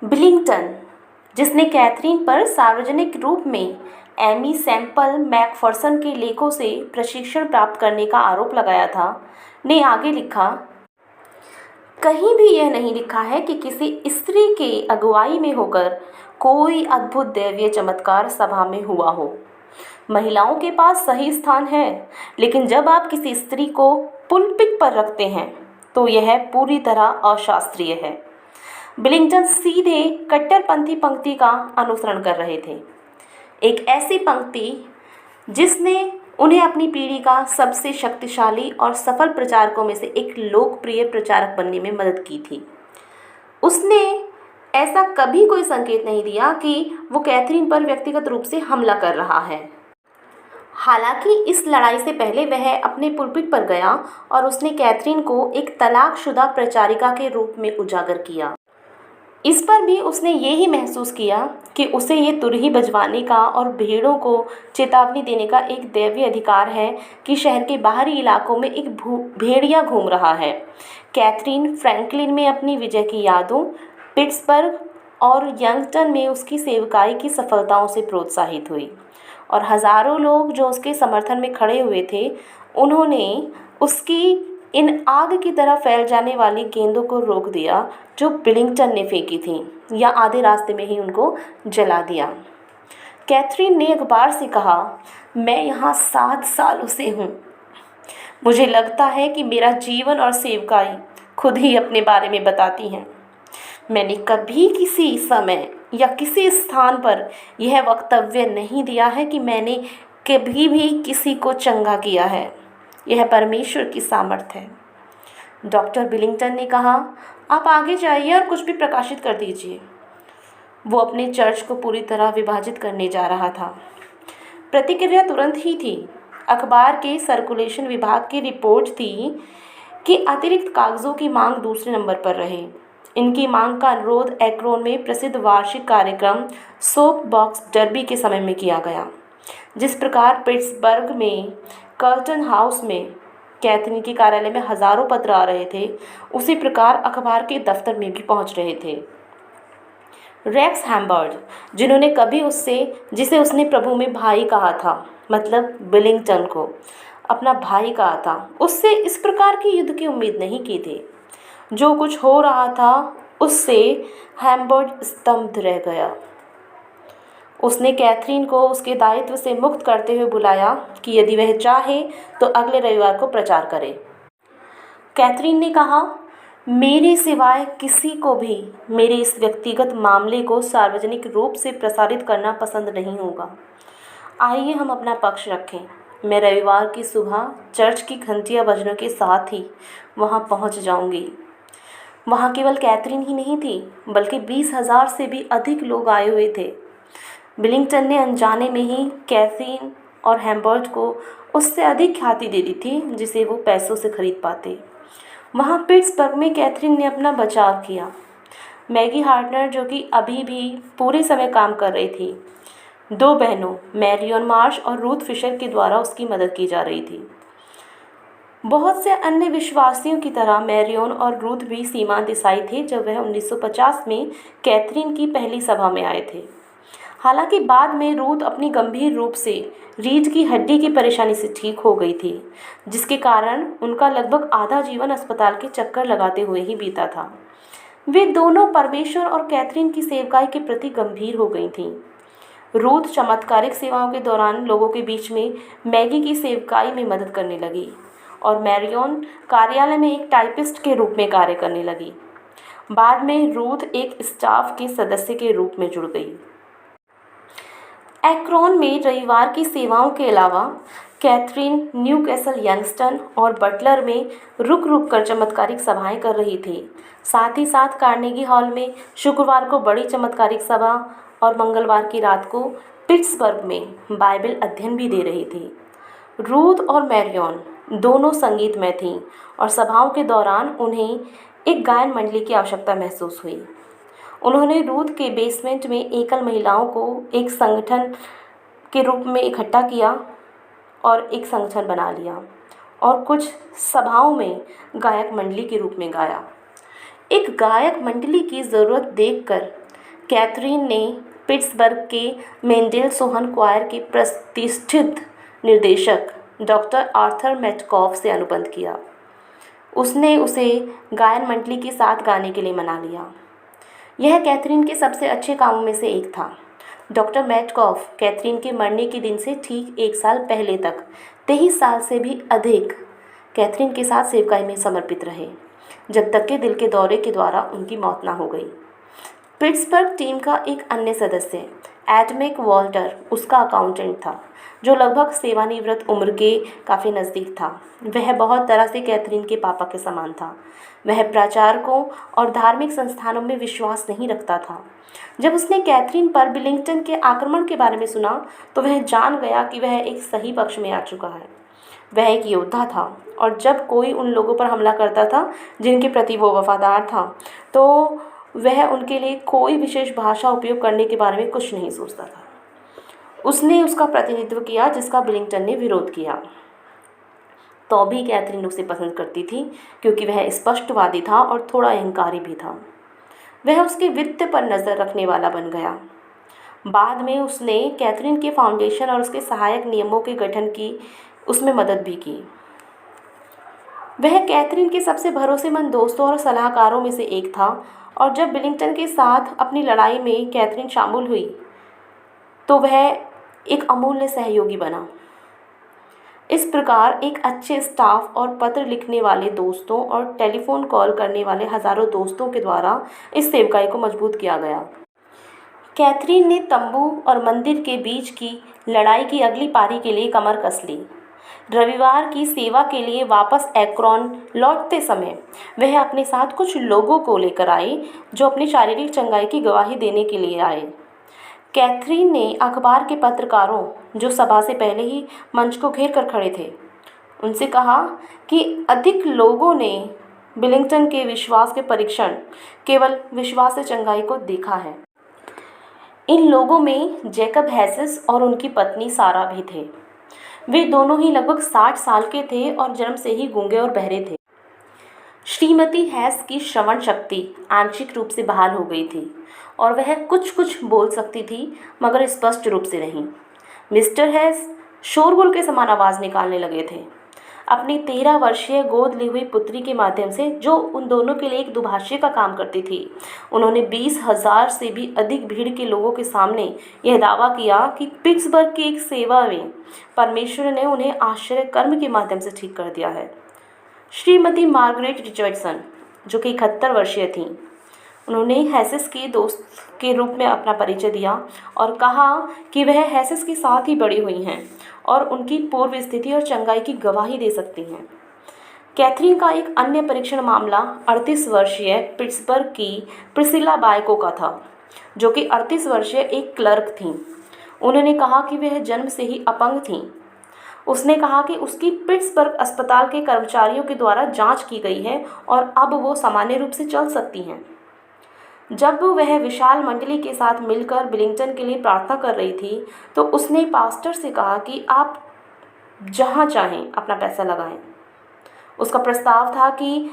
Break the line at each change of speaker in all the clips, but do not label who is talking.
Billington, जिसने Catherine पर सार्वजनिक रूप में एमी सैम्पल मैकफर्सन के लेखों से प्रशिक्षण प्राप्त करने का आरोप लगाया था, ने आगे लिखा, कहीं भी यह नहीं लिखा है कि किसी स्त्री के अगुवाई में होकर कोई अद्भुत दैवीय चमत्कार सभा में हुआ हो। महिलाओं के पास सही स्थान है, लेकिन जब आप किसी स्त्री को पुलपिट पर रखते हैं तो यह पूरी तरह अशास्त्रीय है। बिलिंगटन सीधे कट्टरपंथी पंक्ति का अनुसरण कर रहे थे, एक ऐसी पंक्ति जिसने उन्हें अपनी पीढ़ी का सबसे शक्तिशाली और सफल प्रचारकों में से एक लोकप्रिय प्रचारक बनने में मदद की थी। उसने ऐसा कभी कोई संकेत नहीं दिया कि वो कैथरीन पर व्यक्तिगत रूप से हमला कर रहा है। हालांकि इस लड़ाई से पहले वह अपने पुलपिट पर गया और उसने कैथरीन को एक तलाकशुदा प्रचारिका के रूप में उजागर किया। इस पर भी उसने ये ही महसूस किया कि उसे ये तुरही बजवाने का और भीड़ों को चेतावनी देने का एक दैवीय अधिकार है कि शहर के बाहरी इलाकों में एक भेड़िया घूम रहा है। कैथरीन फ्रैंकलिन में अपनी विजय की यादों, पिट्सबर्ग और यंगटन में उसकी सेवकाई की सफलताओं से प्रोत्साहित हुई, और हज़ारों लोग जो उसके समर्थन में खड़े हुए थे, उन्होंने उसकी इन आग की तरह फैल जाने वाली गेंदों को रोक दिया जो बिलिंगटन ने फेंकी थी, या आधे रास्ते में ही उनको जला दिया। कैथरीन ने अखबार से कहा, मैं यहाँ 7 सालों से हूँ। मुझे लगता है कि मेरा जीवन और सेवकाई खुद ही अपने बारे में बताती हैं। मैंने कभी किसी समय या किसी स्थान पर यह वक्तव्य नहीं दिया है कि मैंने कभी भी किसी को चंगा किया है। यह परमेश्वर की सामर्थ्य है। डॉक्टर बिलिंगटन ने कहा, आप आगे जाइए और कुछ भी प्रकाशित कर दीजिए। वो अपने चर्च को पूरी तरह विभाजित करने जा रहा था। प्रतिक्रिया तुरंत ही थी। अखबार के सर्कुलेशन विभाग की रिपोर्ट थी कि अतिरिक्त कागज़ों की मांग दूसरे नंबर पर रहे। इनकी मांग का अनुरोध एक्रोन में प्रसिद्ध वार्षिक कार्यक्रम सोप बॉक्स डर्बी के समय में किया गया। जिस प्रकार पिट्सबर्ग में कर्टन हाउस में कैथरीन के कार्यालय में हज़ारों पत्र आ रहे थे, उसी प्रकार अखबार के दफ्तर में भी पहुंच रहे थे। रेक्स हैम्बर्ड, जिसे उसने प्रभु में भाई कहा था, मतलब बिलिंगटन को अपना भाई कहा था, उससे इस प्रकार की युद्ध की उम्मीद नहीं की थी। जो कुछ हो रहा था उससे हैम्बर्ड स्तब्ध रह गया। उसने कैथरीन को उसके दायित्व से मुक्त करते हुए बुलाया कि यदि वह चाहे तो अगले रविवार को प्रचार करे। कैथरीन ने कहा, मेरे सिवाय किसी को भी मेरे इस व्यक्तिगत मामले को सार्वजनिक रूप से प्रसारित करना पसंद नहीं होगा। आइए हम अपना पक्ष रखें। मैं रविवार की सुबह चर्च की घंटियां बजने के साथ ही वहां पहुंच जाऊंगी। वहां केवल कैथरीन ही नहीं थी, बल्कि 20,000 से भी अधिक लोग आए हुए थे। बिलिंगटन ने अनजाने में ही कैथरीन और हैम्बर्ट को उससे अधिक ख्याति दे दी थी जिसे वो पैसों से खरीद पाते। वहाँ पिट्सबर्ग में कैथरीन ने अपना बचाव किया। मैगी हार्टनर, जो कि अभी भी पूरे समय काम कर रही थी, 2 बहनों मैरियन मार्श और रूथ फिशर के द्वारा उसकी मदद की जा रही थी। बहुत से अन्य विश्वासियों की तरह मैरियन और रूथ भी सीमांत ईसाई थे जब वह 1950 में कैथरीन की पहली सभा में आए थे। हालांकि बाद में रूथ अपनी गंभीर रूप से रीढ़ की हड्डी की परेशानी से ठीक हो गई थी, जिसके कारण उनका लगभग आधा जीवन अस्पताल के चक्कर लगाते हुए ही बीता था। वे दोनों परमेश्वर और कैथरीन की सेवकाई के प्रति गंभीर हो गई थीं। रूथ चमत्कारिक सेवाओं के दौरान लोगों के बीच में मैगी की सेवकाई में मदद करने लगी, और मैरियन कार्यालय में एक टाइपिस्ट के रूप में कार्य करने लगी। बाद में रूथ एक स्टाफ के सदस्य के रूप में जुड़ गई। एक्रोन में रविवार की सेवाओं के अलावा कैथरीन न्यूकैसल, यंगस्टन और बटलर में रुक रुक कर चमत्कारिक सभाएं कर रही थी। साथ ही साथ कार्नेगी हॉल में शुक्रवार को बड़ी चमत्कारिक सभा और मंगलवार की रात को पिट्सबर्ग में बाइबल अध्ययन भी दे रही थी। रूथ और मैरियन दोनों संगीतमय थीं और सभाओं के दौरान उन्हें एक गायन मंडली की आवश्यकता महसूस हुई। उन्होंने रूथ के बेसमेंट में एकल महिलाओं को एक संगठन के रूप में इकट्ठा किया और एक संगठन बना लिया, और कुछ सभाओं में गायक मंडली के रूप में गाया। एक गायक मंडली की ज़रूरत देखकर कैथरीन ने पिट्सबर्ग के मेंडेल सोहन क्वायर के प्रतिष्ठित निर्देशक डॉक्टर आर्थर मेटकॉफ से अनुबंध किया। उसने उसे गायन मंडली के साथ गाने के लिए मना लिया। यह कैथरीन के सबसे अच्छे कामों में से एक था। डॉक्टर मेटकॉफ कैथरीन के मरने के दिन से ठीक 1 साल पहले तक 23 साल से भी अधिक कैथरीन के साथ सेवकाई में समर्पित रहे, जब तक कि दिल के दौरे के द्वारा उनकी मौत न हो गई। पिट्सबर्ग टीम का एक अन्य सदस्य एडमेक वॉल्टर उसका अकाउंटेंट था, जो लगभग सेवानिवृत्त उम्र के काफ़ी नज़दीक था। वह बहुत तरह से कैथरीन के पापा के समान था। वह प्रचारकों और धार्मिक संस्थानों में विश्वास नहीं रखता था। जब उसने कैथरीन पर बिलिंगटन के आक्रमण के बारे में सुना तो वह जान गया कि वह एक सही पक्ष में आ चुका है। वह एक योद्धा था और जब कोई उन लोगों पर हमला करता था जिनके प्रति वो वफादार था, तो वह उनके लिए कोई विशेष भाषा उपयोग करने के बारे में कुछ नहीं सोचता था। उसने उसका प्रतिनिधित्व किया जिसका बिलिंगटन ने विरोध किया। तो भी कैथरीन उसे पसंद करती थी क्योंकि वह स्पष्टवादी था और थोड़ा अहंकारी भी था। वह उसके वित्त पर नज़र रखने वाला बन गया। बाद में उसने कैथरीन के फाउंडेशन और उसके सहायक नियमों के गठन की उसमें मदद भी की। वह कैथरीन के सबसे भरोसेमंद दोस्तों और सलाहकारों में से एक था और जब बिलिंगटन के साथ अपनी लड़ाई में कैथरीन शामिल हुई तो वह एक अमूल्य सहयोगी बना। इस प्रकार एक अच्छे स्टाफ और पत्र लिखने वाले दोस्तों और टेलीफोन कॉल करने वाले हज़ारों दोस्तों के द्वारा इस सेवकाई को मजबूत किया गया। कैथरीन ने तंबू और मंदिर के बीच की लड़ाई की अगली पारी के लिए कमर कस ली। रविवार की सेवा के लिए वापस एक्रोन लौटते समय वह अपने साथ कुछ लोगों को लेकर आई जो अपनी शारीरिक चंगाई की गवाही देने के लिए आए। कैथरीन ने अखबार के पत्रकारों जो सभा से पहले ही मंच को घेर कर खड़े थे उनसे कहा कि अधिक लोगों ने बिलिंगटन के विश्वास के परीक्षण केवल विश्वास से चंगाई को देखा है। इन लोगों में जैकब हैसिस और उनकी पत्नी सारा भी थे। वे दोनों ही लगभग 60 साल के थे और जन्म से ही गूंगे और बहरे थे। श्रीमती हैस की श्रवण शक्ति आंशिक रूप से बहाल हो गई थी और वह कुछ कुछ बोल सकती थी मगर स्पष्ट रूप से नहीं। मिस्टर हैस शोरगुल के समान आवाज़ निकालने लगे थे। अपनी 13 वर्षीय गोद ली हुई पुत्री के माध्यम से जो उन दोनों के लिए एक दुभाषी का काम करती थी, उन्होंने 20,000 से भी अधिक भीड़ के लोगों के सामने यह दावा किया कि पिट्सबर्ग की एक सेवा में परमेश्वर ने उन्हें आश्चर्य कर्म के माध्यम से ठीक कर दिया है। श्रीमती मार्गरेट रिचर्डसन जो कि 71 वर्षीय थीं, उन्होंने हैसिस के दोस्त के रूप में अपना परिचय दिया और कहा कि वह हैसिस के साथ ही बड़ी हुई हैं और उनकी पूर्व स्थिति और चंगाई की गवाही दे सकती हैं। कैथरीन का एक अन्य परीक्षण मामला 38 वर्षीय पिट्सबर्ग की प्रिसिला बायको का था, जो कि 38 वर्षीय एक क्लर्क थीं। उन्होंने कहा कि वह जन्म से ही अपंग थीं। उसने कहा कि उसकी पिट्सबर्ग अस्पताल के कर्मचारियों के द्वारा जांच की गई है और अब वो सामान्य रूप से चल सकती हैं। जब वह विशाल मंडली के साथ मिलकर बिलिंगटन के लिए प्रार्थना कर रही थी तो उसने पास्टर से कहा कि आप जहां चाहें अपना पैसा लगाएं। उसका प्रस्ताव था कि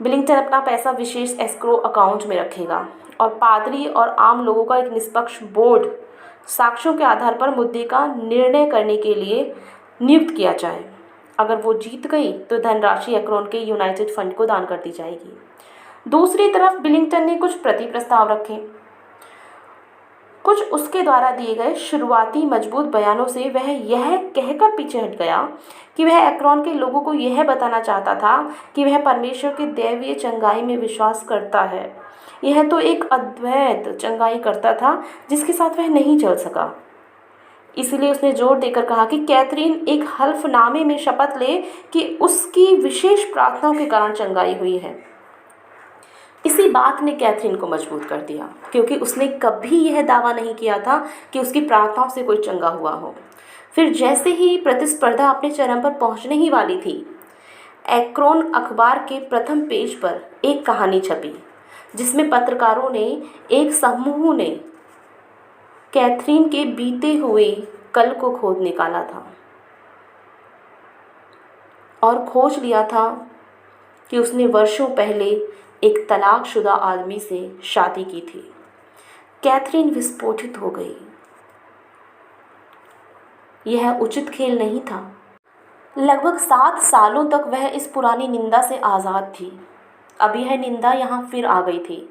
बिलिंगटन अपना पैसा विशेष एस्क्रो अकाउंट में रखेगा और पादरी और आम लोगों का एक निष्पक्ष बोर्ड साक्ष्यों के आधार पर मुद्दे का निर्णय करने के लिए नियुक्त किया जाए। अगर वो जीत गई तो धनराशि एक्रोन के यूनाइटेड फंड को दान कर दी जाएगी। दूसरी तरफ बिलिंगटन ने कुछ प्रति प्रस्ताव रखे। कुछ उसके द्वारा दिए गए शुरुआती मजबूत बयानों से वह यह कहकर पीछे हट गया कि वह एक्रोन के लोगों को यह बताना चाहता था कि वह परमेश्वर के दैवीय चंगाई में विश्वास करता है। यह तो एक अद्वैत चंगाई करता था जिसके साथ वह नहीं चल सका। इसलिए उसने जोर देकर कहा कि कैथरीन एक हल्फनामे में शपथ ले कि उसकी विशेष प्रार्थनाओं के कारण चंगाई हुई है। इसी बात ने कैथरीन को मजबूत कर दिया क्योंकि उसने कभी यह दावा नहीं किया था कि उसकी प्रार्थनाओं से कोई चंगा हुआ हो। फिर जैसे ही प्रतिस्पर्धा अपने चरम पर पहुंचने ही वाली थी, एक्रोन अखबार के प्रथम पेज पर एक कहानी छपी जिसमें पत्रकारों ने एक समूह ने कैथरीन के बीते हुए कल को खोद निकाला था और खोज लिया था कि उसने वर्षों पहले एक तलाकशुदा आदमी से शादी की थी कैथरीन विस्फोटित हो गई। यह उचित खेल नहीं था। लगभग 7 सालों तक वह इस पुरानी निंदा से आज़ाद थी। अब यह निंदा यहाँ फिर आ गई थी।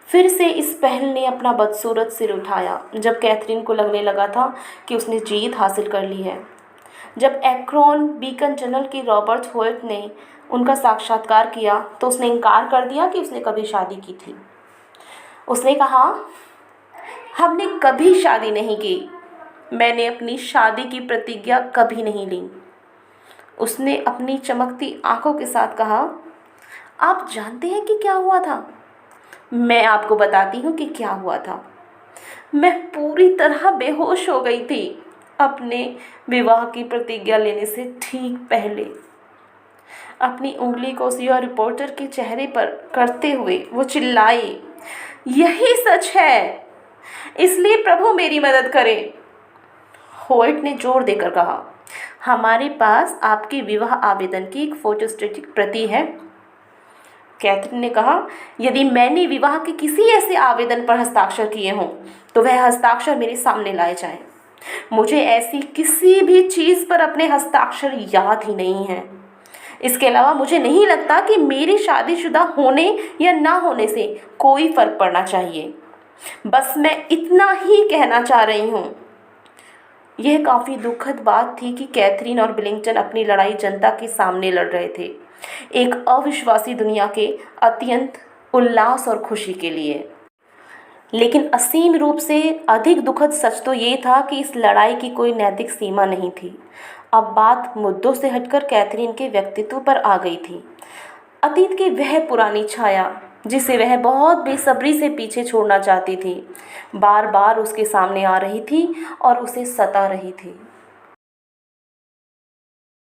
फिर से इस पहल ने अपना बदसूरत सिर उठाया जब कैथरीन को लगने लगा था कि उसने जीत हासिल कर ली है। जब एक्रोन बीकन जनरल की रॉबर्ट होयट ने उनका साक्षात्कार किया तो उसने इनकार कर दिया कि उसने कभी शादी की थी। उसने कहा, हमने कभी शादी नहीं की। मैंने अपनी शादी की प्रतिज्ञा कभी नहीं ली। उसने अपनी चमकती आंखों के साथ कहा, आप जानते हैं कि क्या हुआ था? मैं आपको बताती हूँ कि क्या हुआ था। मैं पूरी तरह बेहोश हो गई थी अपने विवाह की प्रतिज्ञा लेने से ठीक पहले। अपनी उंगली को उस युवा रिपोर्टर के चेहरे पर करते हुए वो चिल्लाई, यही सच है, इसलिए प्रभु मेरी मदद करें। होयट ने जोर देकर कहा, हमारे पास आपके विवाह आवेदन की एक फोटोस्टेटिक प्रति है। कैथरीन ने कहा, यदि मैंने विवाह के किसी ऐसे आवेदन पर हस्ताक्षर किए हों तो वह हस्ताक्षर मेरे सामने लाए जाएं। मुझे ऐसी किसी भी चीज़ पर अपने हस्ताक्षर याद ही नहीं हैं। इसके अलावा मुझे नहीं लगता कि मेरी शादीशुदा होने या ना होने से कोई फ़र्क पड़ना चाहिए। बस मैं इतना ही कहना चाह रही हूँ। यह काफ़ी दुखद बात थी कि कैथरीन और बिलिंगटन अपनी लड़ाई जनता के सामने लड़ रहे थे, एक अविश्वासी दुनिया के अत्यंत उल्लास और खुशी के लिए। लेकिन असीम रूप से अधिक दुखद सच तो ये था कि इस लड़ाई की कोई नैतिक सीमा नहीं थी। अब बात मुद्दों से हटकर कैथरीन के व्यक्तित्व पर आ गई थी। अतीत की वह पुरानी छाया जिसे वह बहुत बेसब्री से पीछे छोड़ना चाहती थी, बार बार उसके सामने आ रही थी और उसे सता रही थी।